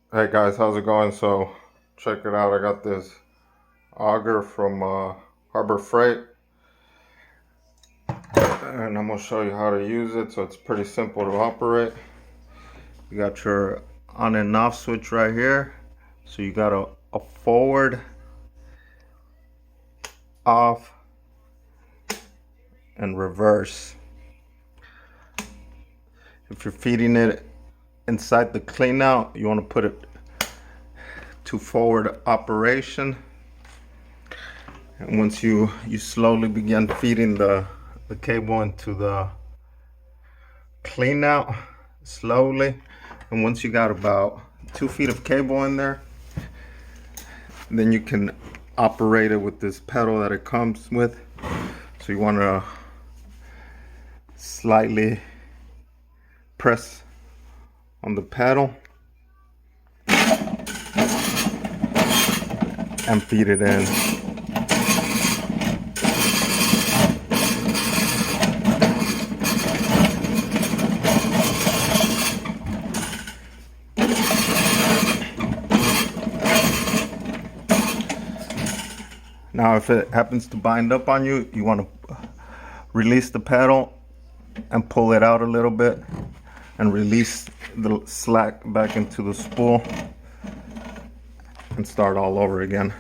Hey guys, how's it going? So check it out. I got this auger from Harbor Freight, and I'm gonna show you how to use it. So it's pretty simple to operate. You got your on and off switch right here. So you got a forward, off, and reverse. If you're feeding it inside the clean out, you want to put it to forward operation. And once you slowly begin feeding the cable into the clean out slowly, and once you got about 2 feet of cable in there, then you can operate it with this pedal that it comes with. So you want to slightly press on the pedal and feed it in. Now if it happens to bind up on you, you want to release the pedal and pull it out a little bit and release the slack back into the spool and start all over again.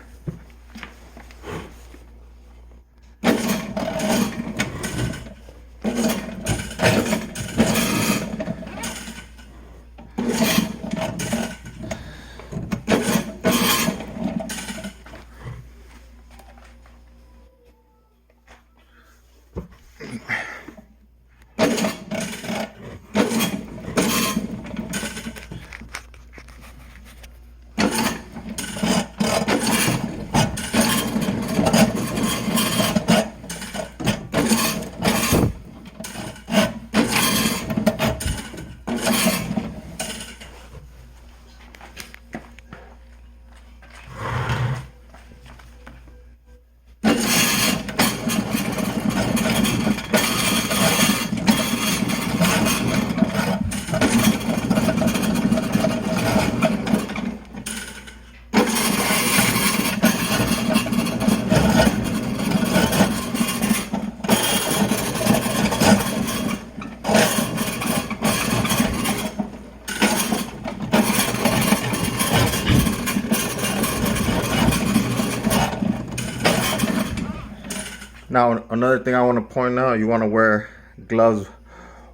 Now another thing I want to point out, you want to wear gloves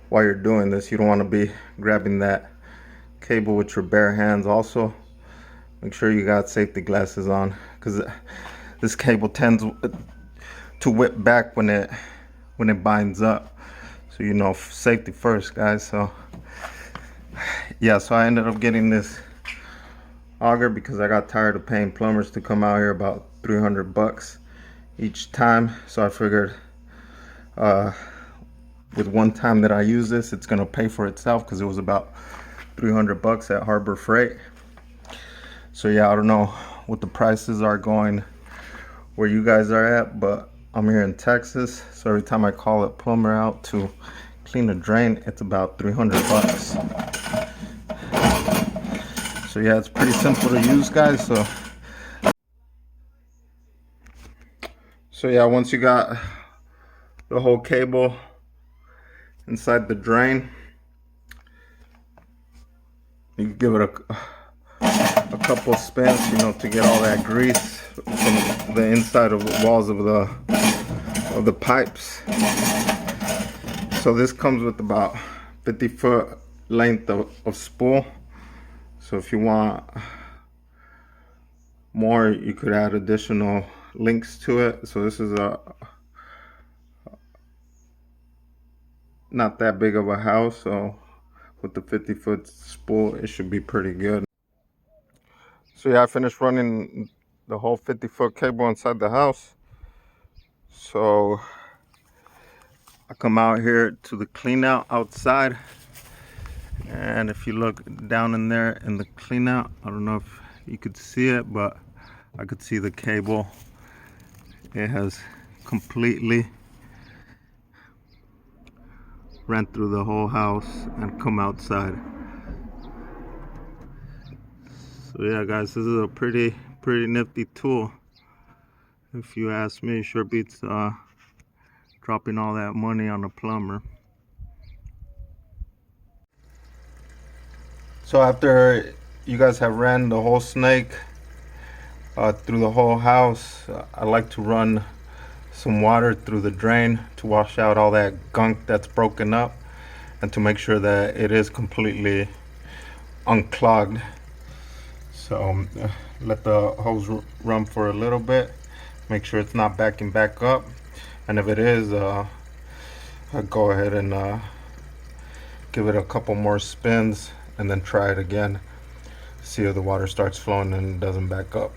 while you're doing this. You don't want to be grabbing that cable with your bare hands. Also make sure you got safety glasses on, because this cable tends to whip back when it binds up. So you know, safety first, guys. So yeah, so I ended up getting this auger because I got tired of paying plumbers to come out here about 300 bucks each time. So I figured with one time that I use this, it's gonna pay for itself, because it was about 300 bucks at Harbor Freight. So yeah, I don't know what the prices are going where you guys are at, but I'm here in Texas, so every time I call a plumber out to clean a drain, it's about 300 bucks. So yeah, it's pretty simple to use, guys. So yeah, once you got the whole cable inside the drain, you can give it a couple spins, you know, to get all that grease from the inside of the walls of the pipes. So this comes with about 50-foot length of spool. So if you want more, you could add additional links to it. So this is not that big of a house, so with the 50-foot spool, it should be pretty good. So yeah, I finished running the whole 50-foot cable inside the house. So I come out here to the clean out outside, and if you look down in there in the clean out, I don't know if you could see it, but I could see the cable. It has completely ran through the whole house and come outside. So yeah guys, this is a pretty nifty tool if you ask me. Sure beats dropping all that money on a plumber. So after you guys have ran the whole snake through the whole house, I like to run some water through the drain to wash out all that gunk that's broken up and to make sure that it is completely unclogged. So let the hose run for a little bit, make sure it's not backing back up, and if it is, I'll go ahead and give it a couple more spins and then try it again, see if the water starts flowing and it doesn't back up.